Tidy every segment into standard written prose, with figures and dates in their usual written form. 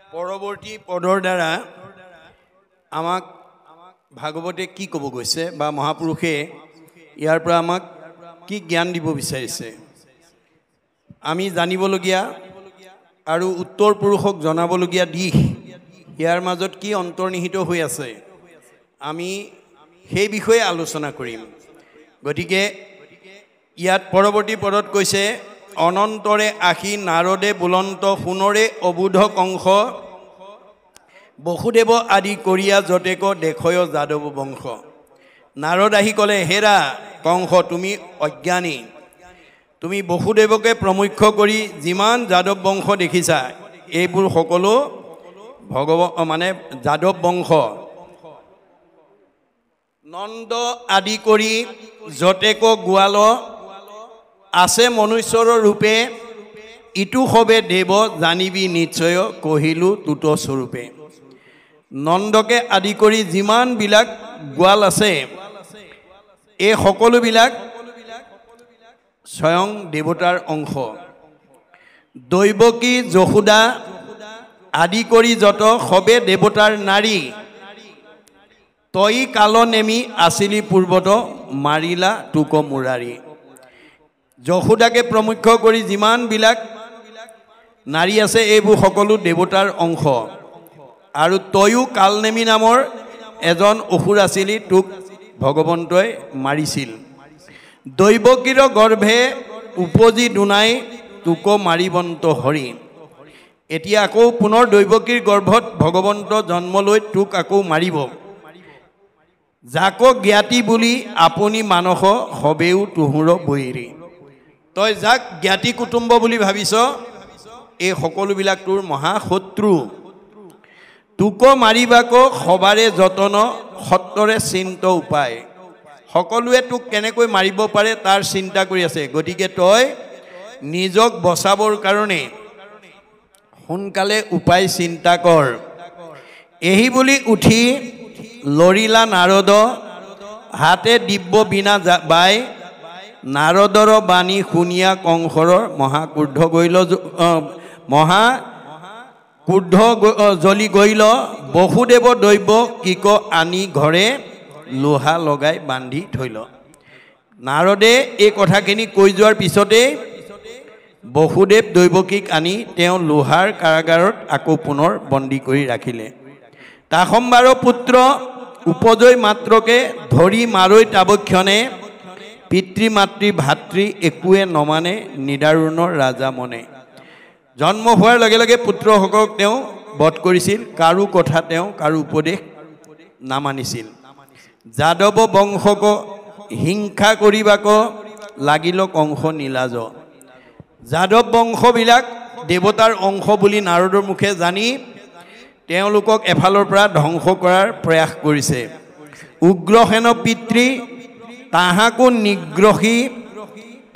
পৰৱৰ্তী পদৰ দ্বাৰা আমাক ভাগৱতে কি ক'ব গৈছে বা মহাপুৰুষে ইয়াৰ পৰা আমাক কি জ্ঞান দিব বিচাৰিছে আমি জানিবলগীয়া আৰু উত্তৰ পুৰুষক জনাবলগীয়া দিশ ইয়াৰ মাজত কি অন্তৰ্নিহিত হৈ আছে আমি সেই বিষয়ে আলোচনা কৰিম গতিকে ইয়াত পৰৱৰ্তী পদত কৈছে অনন্তৰে আশী নাৰদে বুলন্ত সোণৰে অবুধ কংস বসুদেৱ আদি কৰিয়া যতেক দেখয় যাদৱ বংশ নাৰদ আহি ক'লে হেৰা কংস তুমি অজ্ঞানী তুমি বসুদেৱকে প্ৰমুখ্য কৰি যিমান যাদৱ বংশ দেখিছা এইবোৰ সকলো মানে যাদৱ বংশ নন্দ আদি কৰি যতেক গোৱাল আছে মনুষ্যৰ ৰূপে ইটো হবে দেৱ জানিবি নিশ্চয় কহিলো তুত স্বৰূপে নন্দকে আদি কৰি যিমানবিলাক গোৱাল আছে এই সকলোবিলাক স্বয়ং দেৱতাৰ অংশ দৈৱকী যশোদা আদি কৰি যত সবে দেৱতাৰ নাৰী তই কাল নেমি আছিলি পূৰ্বত মাৰিলা তোক মুৰাৰী যশোদাকে প্ৰমুখ্য কৰি যিমানবিলাক নাৰী আছে এইবোৰ সকলো দেৱতাৰ অংশ আৰু তয়ো কালনেমী নামৰ এজন অসুৰ আছিলি তোক ভগৱন্তই মাৰিছিল দৈৱকীৰ গৰ্ভে উপজি দুনাই তোক মাৰিবন্ত হৰি এতিয়া আকৌ পুনৰ দৈৱকীৰ গৰ্ভত ভগৱন্ত জন্ম লৈ তোক আকৌ মাৰিব যাক জ্ঞাতি বুলি আপুনি মানস হবেও তুহুৰ বৈৰী তই যাক জ্ঞাতি কুটুম্ব বুলি ভাবিছ এই সকলোবিলাক তোৰ মহাশত্ৰু তোক মাৰিবাক সবাৰে যতন সত্তৰে চিন্ত উপায় সকলোৱে তোক কেনেকৈ মাৰিব পাৰে তাৰ চিন্তা কৰি আছে গতিকে তই নিজক বচাবৰ কাৰণে সোনকালে উপায় চিন্তা কৰ এহি বুলি উঠি লৰিলা নাৰদ হাতে দিব্য বিনা বাই নাৰদৰ বাণী শুনিয়া কংসৰ মহাক্ৰোধ গৈল মহাক্ৰোধ জ্বলি গৈল বসুদেৱ দৈৱ কিক আনি ঘৰে লোহা লগাই বান্ধি থৈল নাৰদে এই কথাখিনি কৈ যোৱাৰ পিছতেই বসুদেৱ দৈৱকীক আনি তেওঁ লোহাৰ কাৰাগাৰত আকৌ পুনৰ বন্দী কৰি ৰাখিলে তাসম্বাৰ পুত্ৰ উপজয় মাত্ৰকে ধৰি মাৰৈ তাবক্ষণে পিতৃ মাতৃ ভাতৃ একোৱে নমানে নিদাৰুণৰ ৰাজা মনে জন্ম হোৱাৰ লগে লগে পুত্ৰসকলক তেওঁ বধ কৰিছিল কাৰো কথা তেওঁ কাৰো উপদেশ নামানিছিল যাদৱ বংশক হিংসা কৰিবাক লাগিল কংস নীলাজ যাদৱ বংশবিলাক দেৱতাৰ অংশ বুলি নাৰদৰ মুখে জানি তেওঁলোকক এফালৰ পৰা ধ্বংস কৰাৰ প্ৰয়াস কৰিছে উগ্ৰসেন পিতৃ তাহাকো নিগ্ৰহী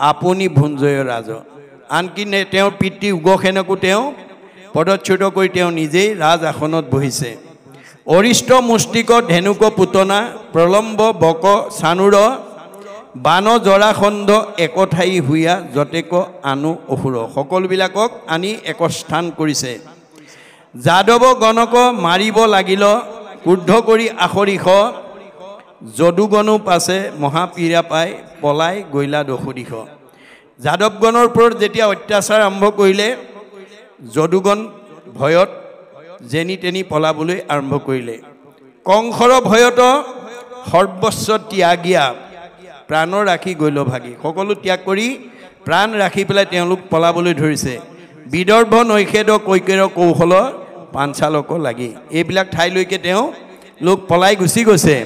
আপুনি ভুঞ্জয় ৰাজ আনকি তেওঁৰ পিতৃ উগ্ৰসেনকো তেওঁ পদচ্যুত কৰি তেওঁ নিজেই ৰাজ আসনত বহিছে অৰিষ্ট মুষ্টিক ধেনুক পুতনা প্ৰলম্ব বক চানুৰ বান জৰাখণ্ড একঠাই হুইয়া যতেক আনু অসুৰ সকলোবিলাকক আনি একস্থান কৰিছে যাদৱ গণক মাৰিব লাগিল ক্ৰুদ্ধ কৰি আখৰিষ যদুগণো পাছে মহাপীড়া পাই পলাই গৈলা দশদিশ যাদৱগণৰ ওপৰত যেতিয়া অত্যাচাৰ আৰম্ভ কৰিলে যদুগণ ভয়ত যেনি তেনি পলাবলৈ আৰম্ভ কৰিলে কংসৰ ভয়ত সৰ্বস্ব ত্যাগীয়া প্ৰাণৰ ৰাখি গৈল ভাগি সকলো ত্যাগ কৰি প্ৰাণ ৰাখি পেলাই তেওঁলোক পলাবলৈ ধৰিছে বিদৰ্ভ নৈষেদ কৈকেৰ কৌশল পাঞ্চালক লাগি এইবিলাক ঠাইলৈকে তেওঁ লোক পলাই গুচি গৈছে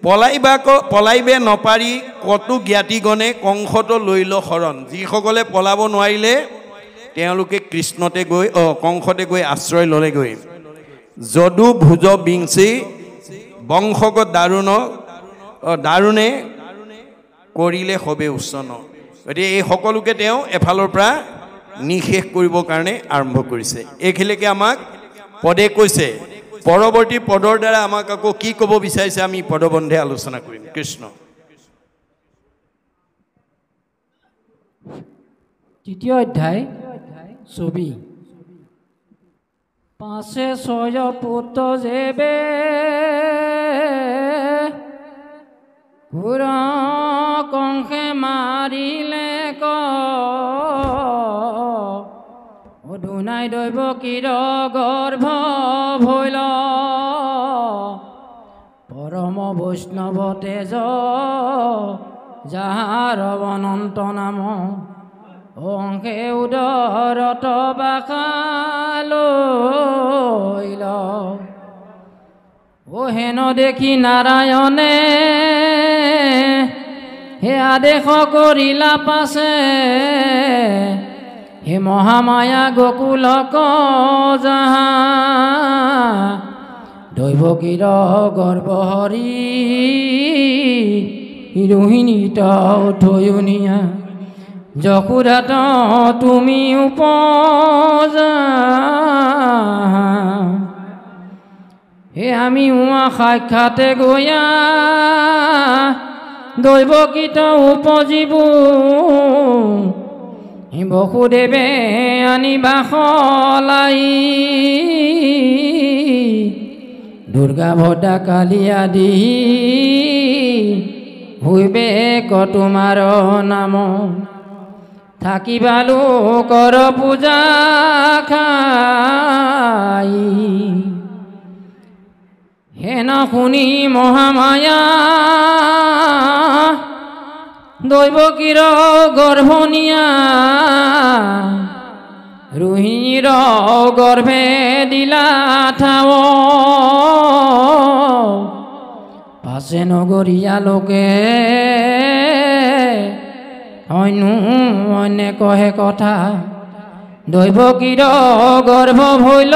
পলাইবে নপাৰি কতো জ্ঞাতিগণে কংসত লৈল শৰণ যিসকলে পলাব নোৱাৰিলে তেওঁলোকে কৃষ্ণতে গৈ কংসতে গৈ আশ্ৰয় ল'লেগৈ যদু ভুজ বিংচি বংশক দাৰুণে কৰিলে সবে উচ্চন গতিকে এই সকলোকে তেওঁ এফালৰ পৰা নিশেষ কৰিবৰ কাৰণে আৰম্ভ কৰিছে এইখিনিকে আমাক পদে কৈছে পৰৱৰ্তী পদৰ দ্বাৰা আমাক আকৌ কি ক'ব বিচাৰিছে আমি পদবন্ধে আলোচনা কৰিম কৃষ্ণ তৃতীয় অধ্যায় ছবি পাছে ছয় পুত্ৰ যেবে ঘূৰ কংসে মাৰিলে দুনাই দৈৱকীৰ গৰ্ভ ভৈল পৰম বৈষ্ণৱ তেজ যাহাৰ অনন্ত নাম অংকে উদৰত বাসালৈল ও হেন দেখি নাৰায়ণে হে আদেশ কৰিলা পাছে হে মহামায়া গোকুলক যাহা দৈৱকীৰ গৰ্ভ হৰি ৰোহিণীত থৈনিয়া যশোদাত তুমি উপজা হে আমি উমা সাক্ষাতে গয়া দৈৱকীত উপজীৱ বসুদেৱে আনিবা সলাই দুৰ্গা ভদ্ৰা কালী আদি হইবে ক তোমাৰ নাম থাকিবা লোকৰ পূজা খাই হেন শুনি মহামায়া দৈৱকীৰ গৰ্ভনিয়া ৰোহিণীৰ গৰ্ভে দিলা ঠাৱ পাছে নগৰীয়া লোকে অন্য কহে কথা দৈৱকীৰ গৰ্ভ ভৈল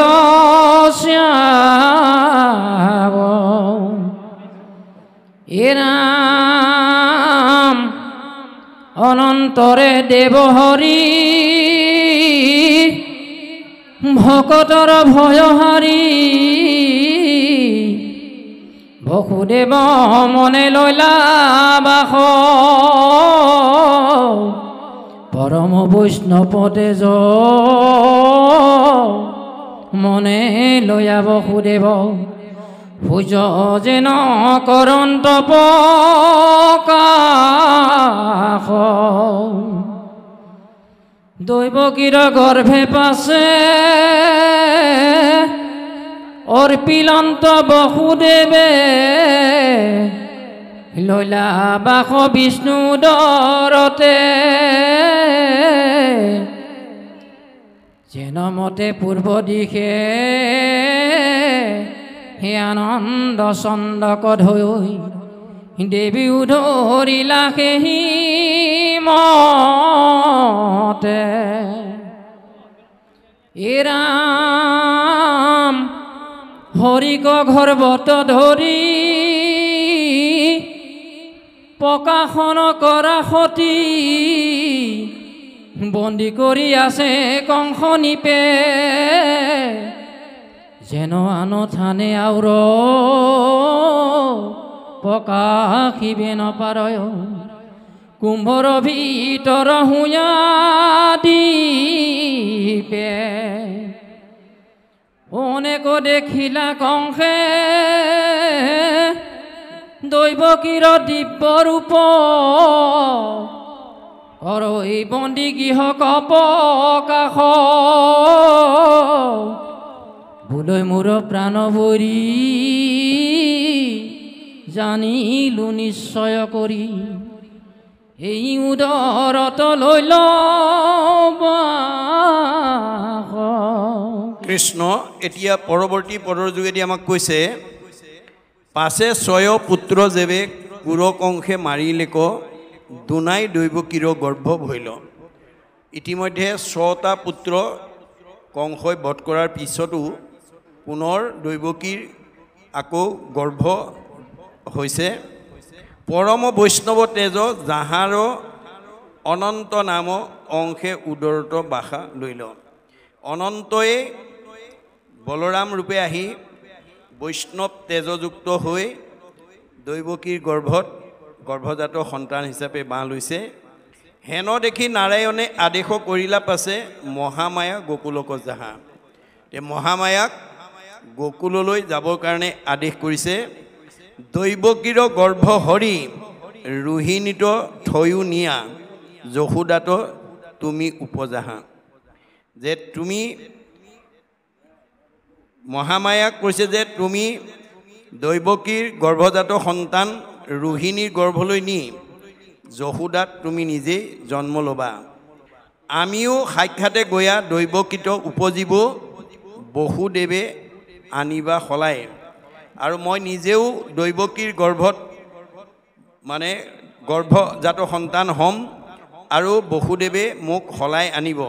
শ্যাৱ এৰাম অনন্তৰে দেৱ হৰি ভকতৰ ভয় হাৰি বসুদেৱ মনে লৈলা বাস পৰম বৈষ্ণৱ তেজ মনে লয়া বসুদেৱ ভুজ যেন কৰন্ত প্ৰকাশ দৈৱকীৰ গৰ্ভে পাছে অৰ্পিলন্ত বসুদেৱে লৈলা বাস বিষ্ণু দৰতে যেন মতে পূৰ্ব দিশে হে আনন্দ চন্দক ধৈ দেৱী ধৰিলা সেহি মতে এৰাম হৰিক গৰ্ভত ধৰি প্ৰকাশন কৰা সতী বন্দী কৰি আছে কংস নিপে যেন আনো থানে আউৰ প্ৰকাশিবে নপাৰয় কুম্ভৰ ভিতৰ হুঞা দীপে অনেক দেখিলা কংসে দৈৱকীৰ দিব্য ৰূপ কৰৈ বন্দী গৃহক প্ৰকাশ বোলৈ মোৰ প্ৰাণ বৰি জানিলো নিশ্চয় কৰি এই উদৰত লৈ কৃষ্ণ এতিয়া পৰৱৰ্তী পদৰ যোগেদি আমাক কৈছে পাছে ছয় পুত্ৰ যেবে কুৰ কংসে মাৰিলেক দুনাই দৈৱকীৰ গৰ্ভ ভৈল ইতিমধ্যে 6টা পুত্ৰ কংসই বধ কৰাৰ পিছতো পুনৰ দৈৱকীৰ আকৌ গৰ্ভ হৈছে পৰম বৈষ্ণৱ তেজ যাহাৰ অনন্ত নাম অংশে উদৰত বাসা লৈল অনন্তয়ে বলৰাম ৰূপে আহি বৈষ্ণৱ তেজযুক্ত হৈ দৈৱকীৰ গৰ্ভজাত সন্তান হিচাপে বাহ লৈছে হেন দেখি নাৰায়ণে আদেশ কৰিলা পাছে মহামায়া গোকুলক যাহা মহামায়াক গোকুললৈ যাবৰ কাৰণে আদেশ কৰিছে দৈৱকীৰ গৰ্ভ হৰি ৰোহিণীত থৈও নিয়া যশোদাত তুমি উপজাহা যে তুমি মহামায়াক কৈছে যে তুমি দৈৱকীৰ গৰ্ভজাত সন্তান ৰোহিণীৰ গৰ্ভলৈ নি যশোদাত তুমি নিজেই জন্ম ল'বা আমিও সাক্ষাতে গয়া দৈৱকীত উপজীৱ বসুদেৱে আনিবা সলাই আৰু মই নিজেও দৈৱকীৰ গৰ্ভত মানে গৰ্ভজাত সন্তান হ'ম আৰু বসুদেৱে মোক সলাই আনিব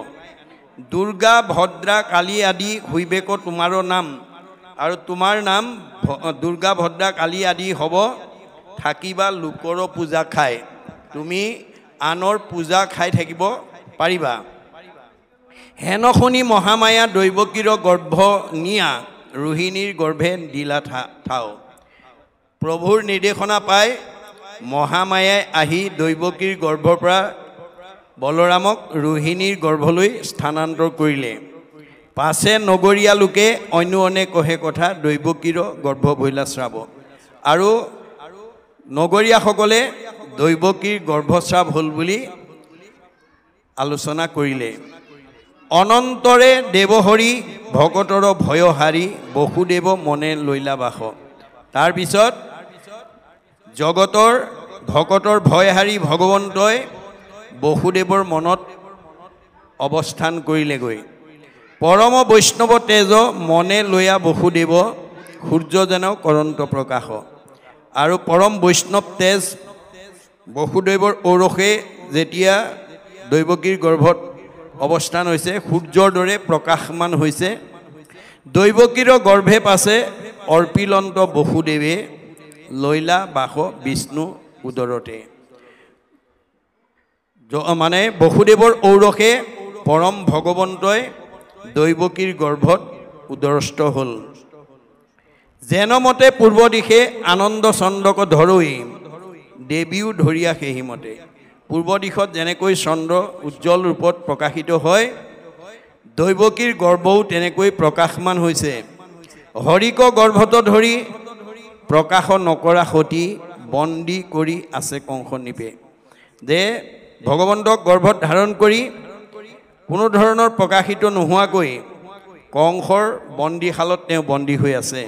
দুৰ্গা ভদ্ৰা কালী আদি হৈবেক তোমাৰ নাম আৰু তোমাৰ নাম দুৰ্গা ভদ্ৰা কালী আদি হ'ব থাকিবা লোকৰ পূজা খাই তুমি আনৰ পূজা খাই থাকিব পাৰিবা হেন শুনি মহামায়া দৈৱকীৰ গৰ্ভ নিয়া ৰোহিণীৰ গৰ্ভে দিলা ঠাও প্ৰভুৰ নিৰ্দেশনা পাই মহামায়াই আহি দৈৱকীৰ গৰ্ভৰ পৰা বলৰামক ৰোহিণীৰ গৰ্ভলৈ স্থানান্তৰ কৰিলে পাছে নগৰীয়া লোকে অন্য অনেক কহে কথা দৈৱকীৰ গৰ্ভ ভৈলা শ্ৰাৱ আৰু নগৰীয়াসকলে দৈৱকীৰ গৰ্ভস্ৰাৱ হ'ল বুলি আলোচনা কৰিলে অনন্তৰে দেৱহৰি ভকতৰ ভয়হাৰী বসুদেৱ মনে লৈলা বাস তাৰপিছত জগতৰ ভকতৰ ভয়হাৰী ভগৱন্তই বসুদেৱৰ মনত অৱস্থান কৰিলেগৈ পৰম বৈষ্ণৱ তেজ মনে লৈয়া বসুদেৱ সূৰ্যজন কৰন্ত প্ৰকাশ আৰু পৰম বৈষ্ণৱ তেজ বসুদেৱৰ ঔৰসে যেতিয়া দৈৱকীৰ গৰ্ভত অৱস্থান হৈছে সূৰ্যৰ দৰে প্ৰকাশমান হৈছে দৈৱকীৰ গৰ্ভে পাছে অৰ্পিলন্ত বসুদেৱে লৈলা বাস বিষ্ণু উদৰতে মানে বসুদেৱৰ ঔৰসে পৰম ভগৱন্তই দৈৱকীৰ গৰ্ভত উদৰস্থ হ'ল যেনমতে পূৰ্ব দিশে আনন্দ চন্দ্ৰক ধৰৈ দেৱীও ধৰিয়া সেইমতে পূৰ্ব দিশত যেনেকৈ চন্দ্ৰ উজ্জ্বল ৰূপত প্ৰকাশিত হয় দৈৱকীৰ গৰ্ভও তেনেকৈ প্ৰকাশমান হৈছে হৰিক গৰ্ভত ধৰি প্ৰকাশ নকৰা সতী বন্দী কৰি আছে কংস নিপে যে ভগৱন্তক গৰ্ভত ধাৰণ কৰি কোনো ধৰণৰ প্ৰকাশিত নোহোৱাকৈ কংসৰ বন্দীশালত তেওঁ বন্দী হৈ আছে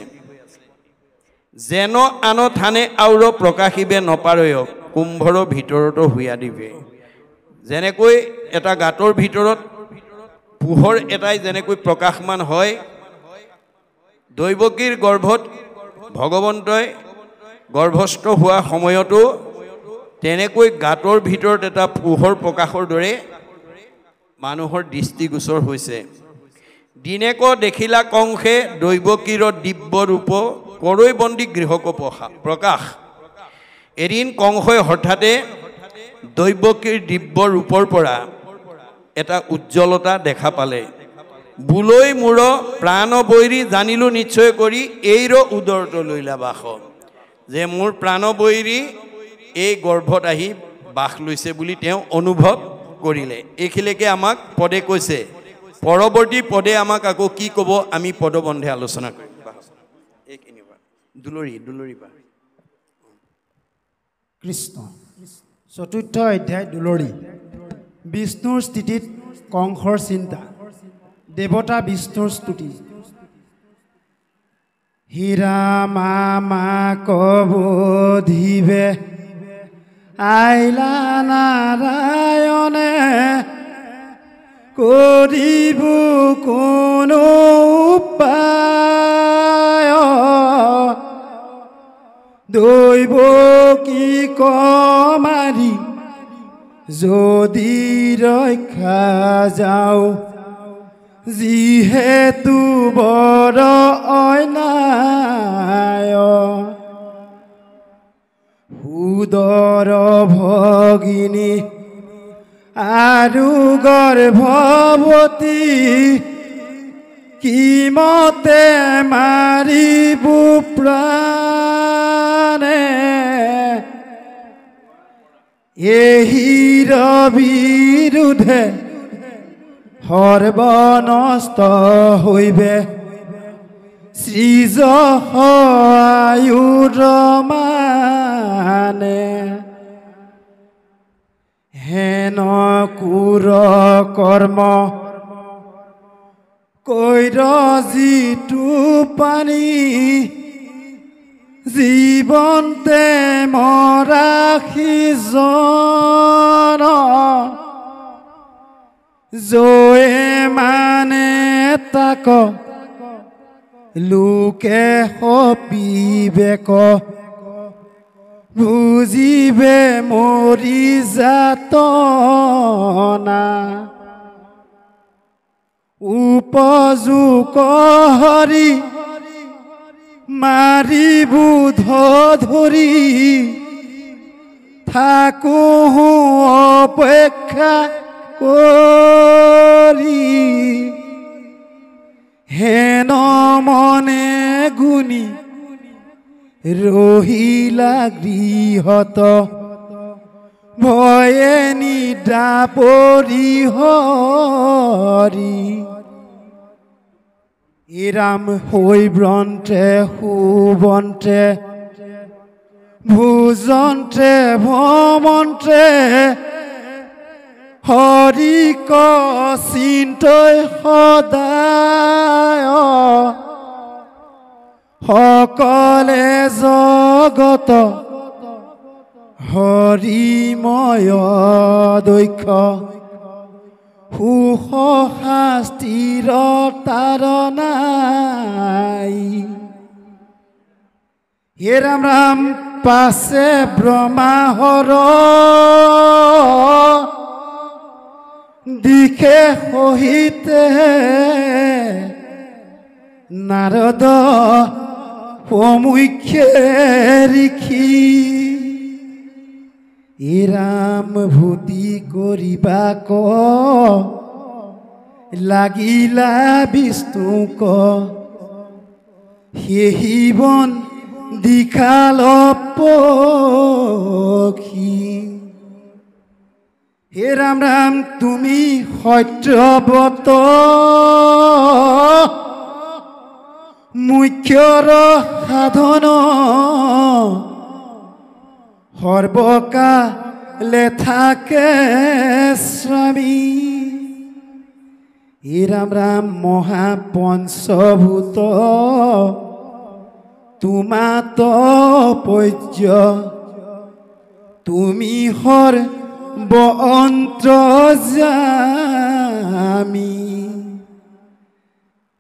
যেন আন থানে আউৰ প্ৰকাশিবে নপাৰয় কুম্ভৰ ভিতৰত হুয়া দিবে যেনেকৈ এটা গাঁতৰ ভিতৰত পোহৰ এটাই যেনেকৈ প্ৰকাশমান হয় দৈৱকীৰ গৰ্ভত ভগৱন্তই গৰ্ভস্থ হোৱা সময়তো তেনেকৈ গাঁতৰ ভিতৰত এটা পোহৰ প্ৰকাশৰ দৰে মানুহৰ দৃষ্টিগোচৰ হৈছে দিনেক দেখিলা কংসে দৈৱকীৰ দিব্য ৰূপ কৰৈ বন্দী গৃহক প্ৰকাশ এদিন কংসই হঠাতে দৈৱকীৰ দিব্য ৰূপৰ পৰা এটা উজ্জ্বলতা দেখা পালে বুলৈ মূৰ প্ৰাণ বৈৰী জানিলো নিশ্চয় কৰি এইৰ উদৰত লৈলা বাস যে মোৰ প্ৰাণ বৈৰী এই গৰ্ভত আহি বাস লৈছে বুলি তেওঁ অনুভৱ কৰিলে এইখিলৈকে আমাক পদে কৈছে পৰৱৰ্তী পদে আমাক আকৌ কি ক'ব আমি পদবন্ধে আলোচনা কৰিম দুলৰী বা কৃষ্ণ চতুৰ্থ অধ্যায় দুলৰী বিষ্ণুৰ স্থিতিত কংসৰ চিন্তা দেৱতা বিষ্ণুৰ স্তুতি হীৰা মামা কবোধিবে আইলা নাৰায়ণে কৰিব কোনো উপায় দৈৱকী কমাৰি যদি ৰক্ষা যাওঁ যিহেতু বৰ অন্যায় উদৰ ভগিনী আৰু গৰ্ভৱতী কিমতে মাৰিব প্ৰাণে এহিৰ বিৰুদ্ধে সৰ্বনষ্ট হৈবে সৃজ আয়ুৰ মানে হেন কুৰ কৰ্ম কৈৰ যিটো পানী জীৱন্তে মৰা সিজন জয়ে মানে তাক লোকে সপিবেক বুজিবে মৰি যাতনা উপযোগ হৰি মাৰিবোধ ধৰি থাকো অপেক্ষা কৰি হেন মনে গুণী ৰহিলা গৃহত ভয়ে নিদ্ৰা পৰিহৰি ইৰাম হৈ ব্ৰন্তে সুবন্তে ভোজন্তে ভ্ৰমন্তে হৰিক চিন্তই সদায় সকলে জগত হৰিময় দক্ষ সুখ শাস্তিৰ তাৰণাই হে ৰাম ৰাম পাছে ব্ৰহ্মাহৰ দিশে সহিতে নাৰদ প্ৰমুখ্যে ঋষি ৰাম ভূতি কৰিবা ক লাগিলা বিষ্ণুক সেহি বন দিখাল পক্ষী হে ৰাম ৰাম তুমি সত্যব্ৰত মুখ্যৰ সাধন সৰ্বকালে থাকে স্বামী হে ৰাম ৰাম মহাপঞ্চভূত তোমাত পৰ্য তুমি সৰ্বঅন্তৰ্যামী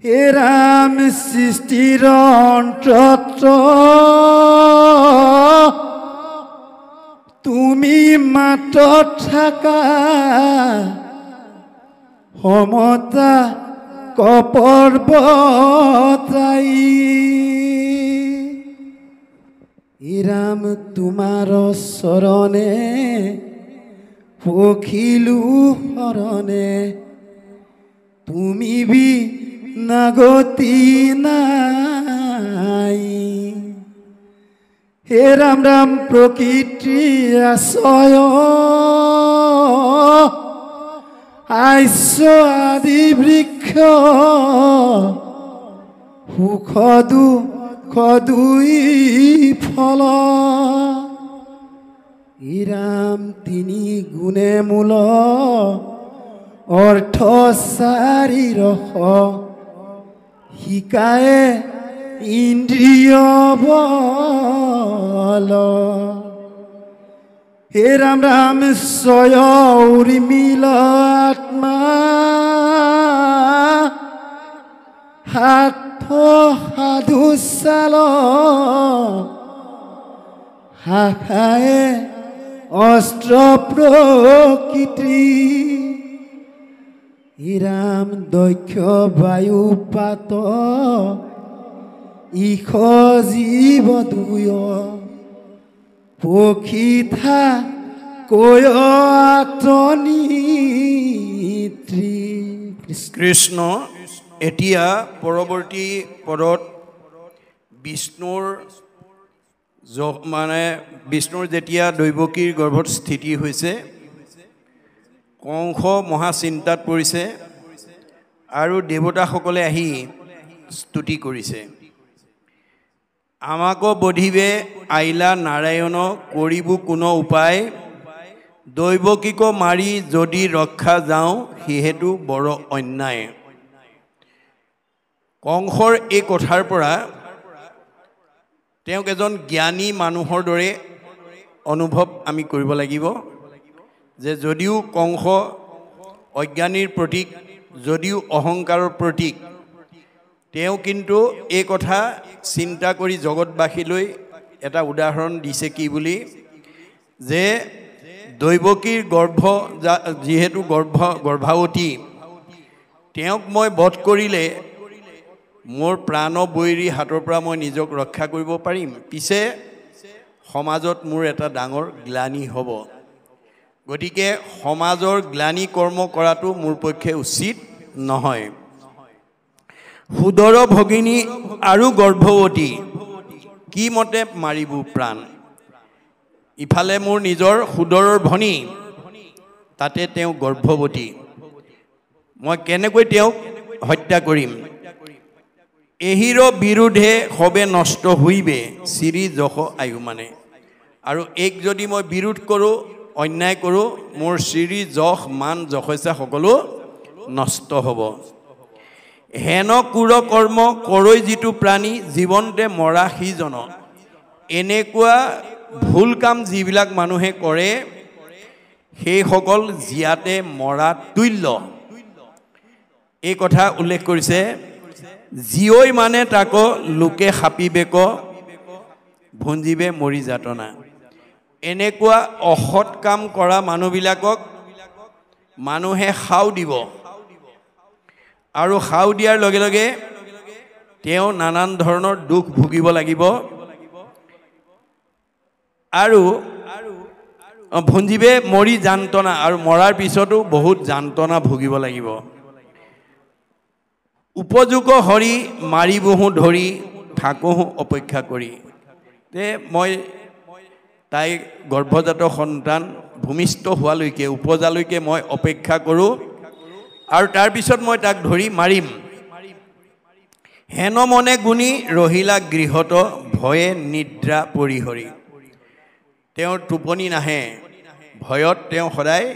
হে ৰাম সৃষ্টিৰ অন্তত তুমি মাত থাকা সমতা কপৰ্বতাই ৰাম তোমাৰ চৰণে পখিলো শৰণে তুমি বি নাগতি নাই হে ৰাম ৰাম প্ৰকৃতি আশ্ৰয় আশ্য আদি বৃক্ষ সুখ দুখ দুই ফল ৰাম তিনি গুণে মূল অৰ্থ চাৰি ৰস শিকায়ে ইন্দ্ৰিয় বল হে ৰাম ৰাম স্বয় উৰ্মিল আত্মা হাত সাধু চাল শাখায়ে অস্ত্ৰ প্ৰকৃতি ৰাম দক্ষ বায়ুপাত ইখ জীৱ দুয় পক্ষী থা কয় আত্মনিত্ৰী কৃষ্ণ এতিয়া পৰৱৰ্তী পদত বিষ্ণুৰ মানে বিষ্ণুৰ যেতিয়া দৈৱকীৰ গৰ্ভত স্থিতি হৈছে কংস মহাচিন্তাত পৰিছে আৰু দেৱতাসকলে আহি স্তুতি কৰিছে আমাকো বধিবে আইলা নাৰায়ণ কৰিব কোনো উপায় দৈৱকীক মাৰি যদি ৰক্ষা যাওঁ সিহেতু বৰ অন্যায় কংসৰ এই কথাৰ পৰা তেওঁক এজন জ্ঞানী মানুহৰ দৰে অনুভৱ আমি কৰিব লাগিব যে যদিও কংস অজ্ঞানীৰ প্ৰতীক যদিও অহংকাৰৰ প্ৰতীক তেওঁ কিন্তু এই কথা চিন্তা কৰি জগতবাসীলৈ এটা উদাহৰণ দিছে কি বুলি যে দৈৱকীৰ যিহেতু গৰ্ভাৱতী তেওঁক মই বধ কৰিলে মোৰ প্ৰাণ বৈৰী হাতৰ পৰা মই নিজক ৰক্ষা কৰিব পাৰিম পিছে সমাজত মোৰ এটা ডাঙৰ গ্লানি হ'ব গতিকে সমাজৰ গ্লানি কৰ্ম কৰাটো মোৰ পক্ষে উচিত নহয় সুদৰ ভগিনী আৰু গৰ্ভৱতী কি মতে মাৰিব প্ৰাণ ইফালে মোৰ নিজৰ সুদৰৰ ভনী তাতে তেওঁ গৰ্ভৱতী মই কেনেকৈ তেওঁক হত্যা কৰিম এহিৰ বিৰুদ্ধে সবে নষ্ট হইবে শ্ৰী যশ আয়ু মানে আৰু এক যদি মই বিৰোধ কৰোঁ অন্যায় কৰোঁ মোৰ শ্ৰী যশ মান যশস্যা সকলো নষ্ট হ'ব হেন কুৰ কৰ্ম কৰৈ যিটো প্ৰাণী জীৱনতে মৰা সিজন এনেকুৱা ভুল কাম যিবিলাক মানুহে কৰে সেইসকল জীয়াতে মৰা তুল্য এই কথা উল্লেখ কৰিছে জীয়ই মানে তাক লোকে সাপিবেক ভুঞ্জিবে মৰি যাতনা এনেকুৱা অসৎ কাম কৰা মানুহবিলাকক মানুহে খাও দিব আৰু খাও দিয়াৰ লগে লগে তেওঁ নানান ধৰণৰ দুখ ভুগিব লাগিব আৰু ভুঞ্জিবে মৰি যান্তনা আৰু মৰাৰ পিছতো বহুত যান্তনা ভুগিব লাগিব উপযোগ হৰি মাৰিবহো ধৰি থাকোঁ অপেক্ষা কৰি তে মই তাই গৰ্ভজাত সন্তান ভূমিষ্ঠ হোৱালৈকে উপজালৈকে মই অপেক্ষা কৰোঁ আৰু তাৰ পিছত মই তাক ধৰি মাৰিম হেন মনে গুণী ৰহিলা গৃহত ভয়ে নিদ্ৰা পৰিহৰি তেওঁৰ টোপনি নাহে ভয়ত তেওঁ সদায়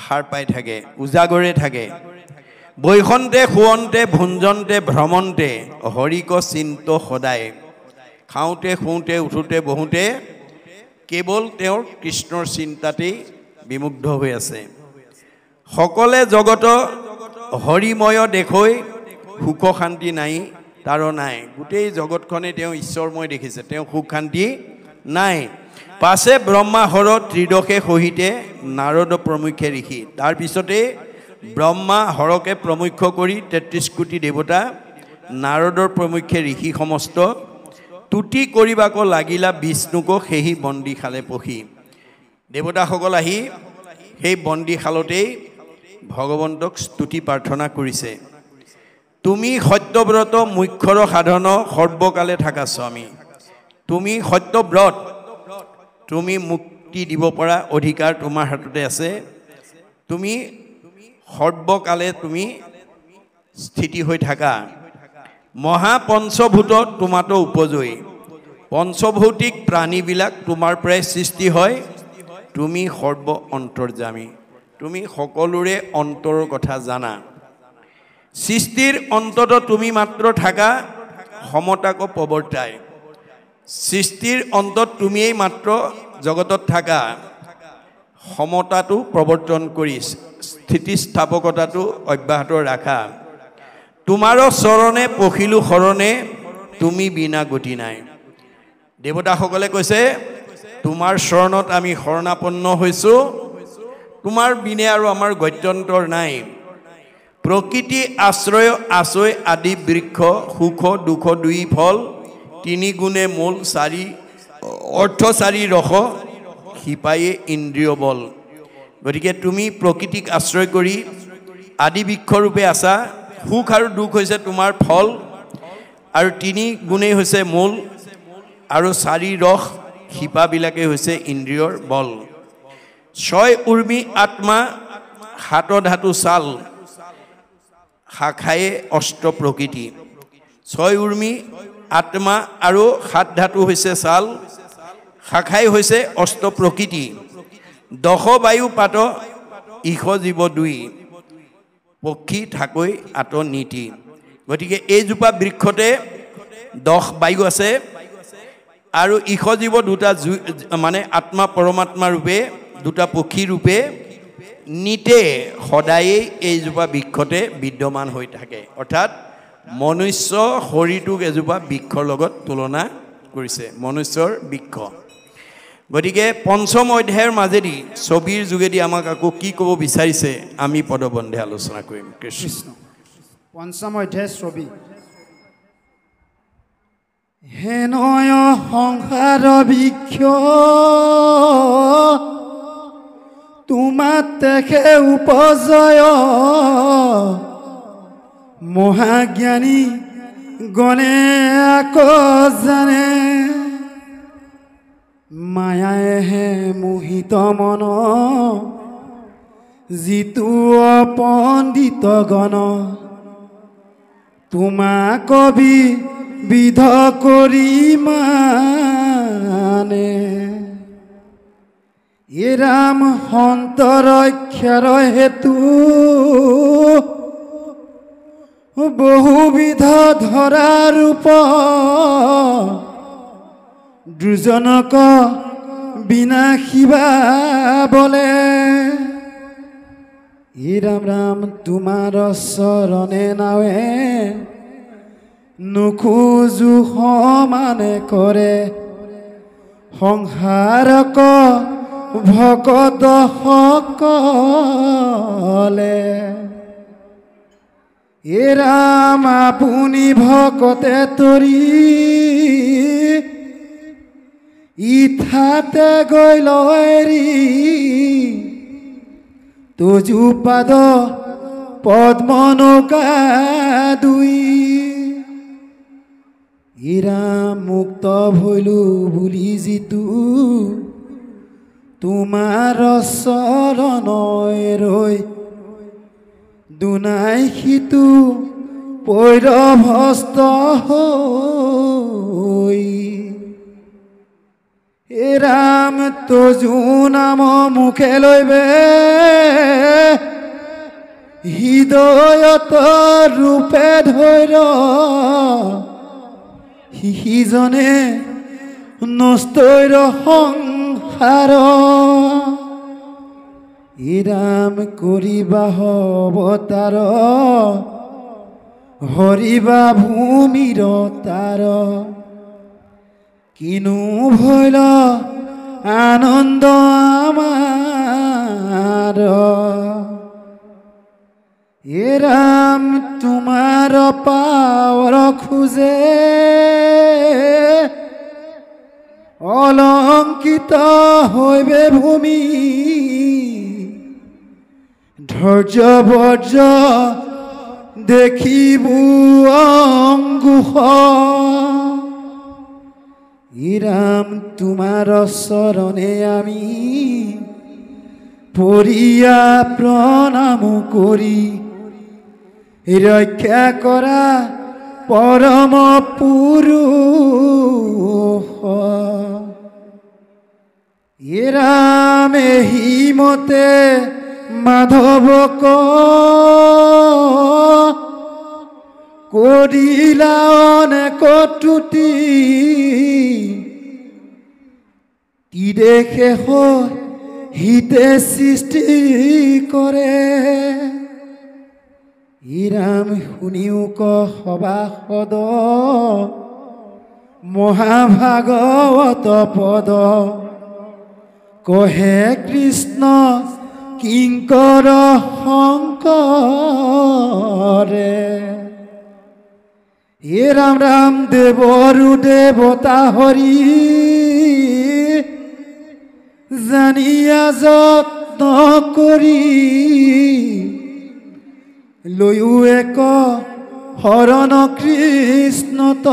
সাৰ পাই থাকে উজাগৰে থাকে বৈখন্তে শুৱন্তে ভুঞ্জন্তে ভ্ৰমন্তে হৰিক চিন্ত সদায় খাওঁতে শুওঁতে উঠোঁতে বহোঁতে কেৱল তেওঁৰ কৃষ্ণৰ চিন্তাতেই বিমুগ্ধ হৈ আছে সকলে জগত হৰিময় দেখৈ সুখ শান্তি নাই তাৰো নাই গোটেই জগতখনে তেওঁ ঈশ্বৰময় দেখিছে তেওঁ সুখ শান্তি নাই পাছে ব্ৰহ্মা হৰ ত্ৰিদশে সহিতে নাৰদ প্ৰমুখ্যে ঋষি তাৰ পিছতে ব্ৰহ্মা হৰকে প্ৰমুখ্য কৰি ৩৩ কোটি দেৱতা নাৰদৰ প্ৰমুখ্যে ঋষি সমস্ত তুতি কৰিবাক লাগিলা বিষ্ণুকো সেই বন্দীশালে পখি দেৱতাসকল আহি সেই বন্দীশালতেই ভগৱন্তক স্তুতি প্ৰাৰ্থনা কৰিছে তুমি সত্যব্ৰত মুখ্যৰ সাধন সৰ্বকালে থাকা স্বামী তুমি সত্যব্ৰত তুমি মুক্তি দিব পৰা অধিকাৰ তোমাৰ হাততে আছে তুমি সৰ্বকালে তুমি স্থিতি হৈ থাকা মহা পঞ্চভূত তোমাতো উপজয়ী পঞ্চভৌতিক প্ৰাণীবিলাক তোমাৰ পৰাই সৃষ্টি হয় তুমি সৰ্ব অন্তৰ্যামী তুমি সকলোৰে অন্তৰৰ কথা জানা সৃষ্টিৰ অন্তত তুমি মাত্ৰ থাকা সমতাক প্ৰৱৰ্তাই সৃষ্টিৰ অন্তত তুমিয়েই মাত্ৰ জগতত থাকা সমতাটো প্ৰৱৰ্তন কৰি স্থিতিস্থাপকতাটো অব্যাহত ৰাখা তোমাৰ চৰণে পখিলো শৰণে তুমি বিনা গতি নাই দেৱতাসকলে কৈছে তোমাৰ চৰণত আমি শৰণাপন্ন হৈছোঁ তোমাৰ বিনে আৰু আমাৰ গত্যন্তৰ নাই প্ৰকৃতি আশ্ৰয় আশ্ৰয় আদি বৃক্ষ সুখ দুখ দুই ফল তিনি গুণে মূল চাৰি অৰ্থ চাৰি ৰস শিপায়ে ইন্দ্ৰিয় বল গতিকে তুমি প্ৰকৃতিক আশ্ৰয় কৰি আদি বৃক্ষৰূপে আছা সুখ আৰু দুখ হৈছে তোমাৰ ফল আৰু তিনি গুণেই হৈছে মূল আৰু চাৰি ৰস শিপাবিলাকে হৈছে ইন্দ্ৰিয়ৰ বল ছয় উৰ্মি আত্মা হাত ধাতু ছাল শাখায়ে অষ্ট প্ৰকৃতি 6 উৰ্মি আত্মা আৰু 7 ধাতু হৈছে ছাল শাখাই হৈছে অষ্ট প্ৰকৃতি 10 বায়ু পাত ইহ জীৱ 2 পক্ষী ঠাকৈ আত নীতি গতিকে এই জোপা বৃক্ষতে 10 বায়ু আছে আৰু ইহ জীৱ দুটা মানে আত্মা পৰমাত্মা ৰূপে দুটা পক্ষী ৰূপে নিতে সদায় এই জোপা বৃক্ষতে বিদ্যমান হৈ থাকে অৰ্থাৎ মনুষ্য শৰীৰটোক এজোপা বৃক্ষৰ লগত তুলনা কৰিছে মনুষ্যৰ বৃক্ষ গতিকে পঞ্চম অধ্যায়ৰ মাজেদি ছবিৰ যোগেদি আমাক আকৌ কি ক'ব বিচাৰিছে আমি পদবন্ধে আলোচনা কৰিম কৃষ্ণ পঞ্চম অধ্যায় ছবি হেনয় সংসাৰ বৃক্ষ তোমাত তেখে উপজয় মহাজ্ঞানী গণে আকৌ জানে মায়াহে মোহিত মন যিটো অপণ্ডিত গণ তোমাক কবি বিধ কৰি মানে এ ৰাম সন্তৰক্ষৰ হেতু বহুবিধ ধৰা ৰূপ দুজনক বিনাশিবা বলে হে ৰাম ৰাম তোমাৰ চৰণে নাৱে নোখোজো সমানে কৰে সংসাৰক ভকত সকলে হে ৰাম আপুনি ভকতে তৰি ইঠাতে গৈ লৰি তোজু পাদ পদ্মনৌকা দুই হে ৰাম মুক্ত ভৈলো বুলি যিটো তোমাৰ চৰণ ৰৈ দুনাই সিটো পৈৰভস্ত হৈ হে ৰাম তোজু নাম মুখে লৈবে হৃদয়ত ৰূপে ধৈৰ সিজনে নষ্টৈৰ সংসাৰ হে ৰাম কৰিবা অৱতাৰ হৰিবা ভূমিৰ তাৰ কিনো ভৈল আনন্দ আমাৰ হে ৰাম তোমাৰ পাৱৰ খোজে অলংকিত হৈবে ভূমি ধৈৰ্য বৰ্জ দেখিবু অংকুশ হে ৰাম তোমাৰ চৰণে আমি পৰিয়া প্ৰণাম কৰি ৰক্ষা কৰা পৰম পুৰুষ হে ৰাম হিমতে মাধৱক কৰিলা অনেক ত্ৰুটি তিদেশে হিতে সৃষ্টি কৰে হে ৰাম শুনিও ক সভাসদ মহাভাগৱত পদ কহে কৃষ্ণ কিংকৰ শংকৰে হে ৰাম ৰাম দেৱৰু দেৱতা হৰি জানিয়া যত্ন কৰি লৈও এক শৰণ কৃষ্ণত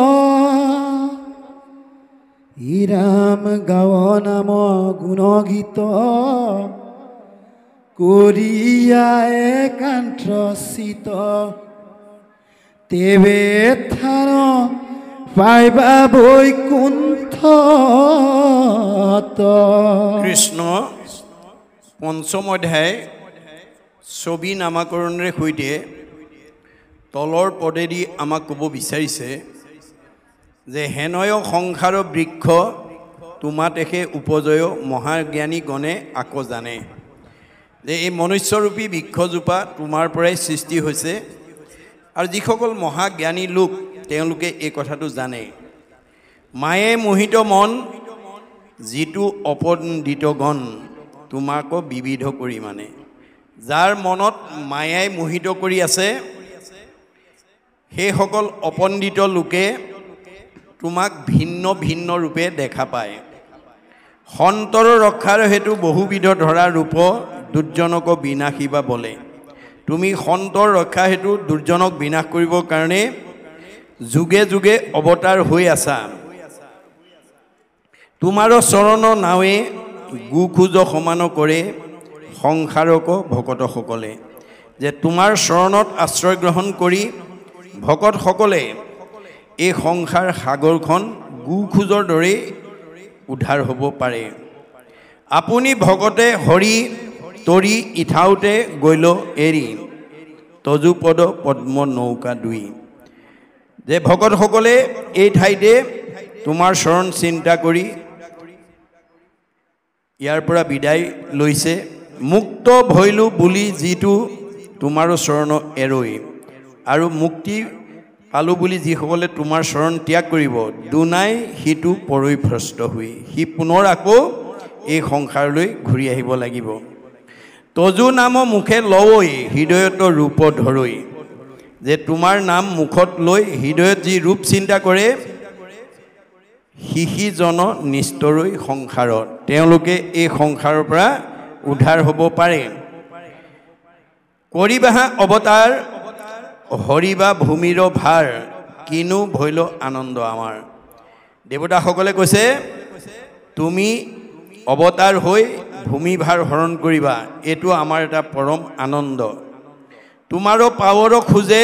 হে ৰাম গাৱ নাম গুণগীত কৰিয়া একান্ত চিত তেবে থান পাইবা বৈকুণ্ঠ কৃষ্ণ পঞ্চম অধ্যায় ছবি নামাকৰণৰ সৈতে তলৰ পদেদি আমাক ক'ব বিচাৰিছে যে হেনয় সংসাৰ বৃক্ষ তোমাতেহে উপজয় মহাজ্ঞানীগণে আকৌ জানে যে এই মনুষ্যৰূপী বৃক্ষজোপা তোমাৰ পৰাই সৃষ্টি হৈছে আৰু যিসকল মহাজ্ঞানী লোক তেওঁলোকে এই কথাটো জানে মায়ে মোহিত মন যিটো অপণ্ডিতগণ তোমাকো বিবিধ কৰি মানে যাৰ মনত মায়াই মোহিত কৰি আছে সেইসকল অপণ্ডিত লোকে তোমাক ভিন্ন ভিন্ন ৰূপে দেখা পায় সন্তৰ ৰক্ষাৰ হেতু বহুবিধ ধৰা ৰূপ দুৰ্জনক বিনাশিবা বলে তুমি সন্তৰ ৰক্ষা হেতু দুৰ্জনক বিনাশ কৰিবৰ কাৰণে যুগে যুগে অৱতাৰ হৈ আছা তোমাৰ চৰণ নাৱে গুখোজ সমান কৰে সংসাৰক ভকতসকলে যে তোমাৰ চৰণত আশ্ৰয় গ্ৰহণ কৰি ভকতসকলে এই সংসাৰ সাগৰখন গুখোজৰ দৰে উদ্ধাৰ হ'ব পাৰে আপুনি ভকতে হৰি তৰি ইঠাওতে গৈল এৰি তজুপদ পদ্ম নৌকা দুই যে ভকতসকলে এই ঠাইতে তোমাৰ চৰণ চিন্তা কৰি ইয়াৰ পৰা বিদায় লৈছে মুক্ত ভৈলু বুলি যিটো তোমাৰ চৰণ এৰৈ আৰু মুক্তি পালো বুলি যিসকলে তোমাৰ চৰণ ত্যাগ কৰিব দুনাই সিটো পৰিভ্ৰষ্ট হৈ সি পুনৰ আকৌ এই সংসাৰলৈ ঘূৰি আহিব লাগিব তজু নাম মুখে লৱৈ হৃদয়ত ৰূপ ধৰৈ যে তোমাৰ নাম মুখত লৈ হৃদয়ত যি ৰূপ চিন্তা কৰে শিশিজন নিষ্ঠৰৈ সংসাৰত তেওঁলোকে এই সংসাৰৰ পৰা উদ্ধাৰ হ'ব পাৰে কৰিবাহা অৱতাৰ হৰিবা ভূমিৰ ভাৰ কিনো ভৈল আনন্দ আমাৰ দেৱতাসকলে কৈছে তুমি অৱতাৰ হৈ ভূমি ভাৰ হৰণ কৰিবা এইটো আমাৰ এটা পৰম আনন্দ তোমাৰো পাৱৰ খোজে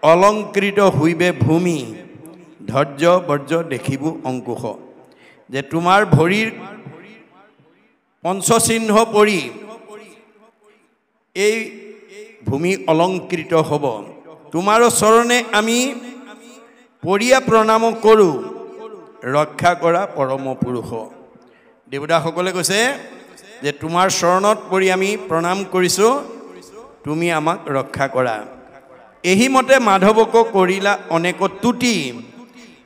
অলংকৃত হৈবে ভূমি ধৈৰ্য বৰ্জ দেখিব অংকুশ যে তোমাৰ ভৰিৰ পঞ্চচিহ্ন পৰি এই ভূমি অলংকৃত হ'ব তোমাৰ চৰণে আমি পৰিয়া প্ৰণাম কৰোঁ ৰক্ষা কৰা পৰম পুৰুষ দেৱতাসকলে কৈছে যে তোমাৰ চৰণত পৰি আমি প্ৰণাম কৰিছোঁ তুমি আমাক ৰক্ষা কৰা এহিমতে মাধৱক কৰিলা অনেক তুতি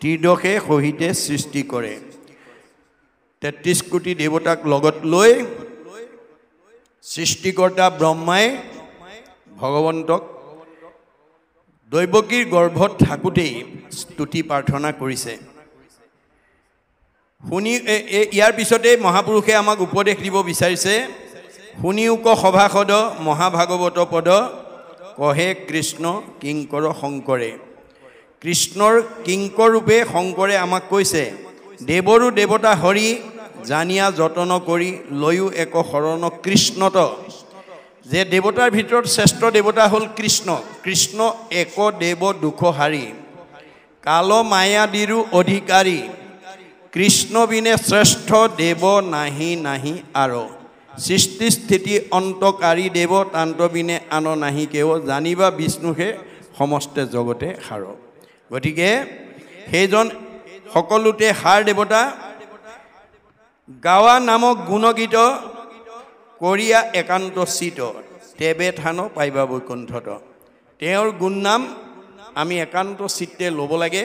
ত্ৰিদশে সহিতে সৃষ্টি কৰে ৩৩ কোটি দেৱতাক লগত লৈ সৃষ্টিকৰ্তা ব্ৰহ্মাই ভগৱন্তক দৈৱকীৰ গৰ্ভত থাকোঁতেই স্তুতি প্ৰাৰ্থনা কৰিছে শুনি ইয়াৰ পিছতে মহাপুৰুষে আমাক উপদেশ দিব বিচাৰিছে শুনিওক সভাসদ মহাভাগৱত পদ কহে কৃষ্ণ কিংকৰ শংকৰে কৃষ্ণৰ কিংকৰ ৰূপে শংকৰে আমাক কৈছে দেৱৰো দেৱতা হৰি জানিয়া যতন কৰি লৈও এক শৰণ কৃষ্ণত যে দেৱতাৰ ভিতৰত শ্ৰেষ্ঠ দেৱতা হ'ল কৃষ্ণ কৃষ্ণ এক দেৱ দুখ হাৰি কাল মায়াদিৰো অধিকাৰী কৃষ্ণ বিনে শ্ৰেষ্ঠ দেৱ নাহি নাহি আৰু সৃষ্টি স্থিতি অন্তকাৰী দেৱ তান্ত বিনে আন নাহি কেও জানিবা বিষ্ণুহে সমস্ত জগতে সাৰ গতিকে সেইজন সকলোতে সাৰ দেৱতা গাৱা নামক গুণগীত কৰিয়া একান্ত চিত তেবে থান পাইবা বৈকুণ্ঠত তেওঁৰ গুণ নাম আমি একান্ত চিত্তে ল'ব লাগে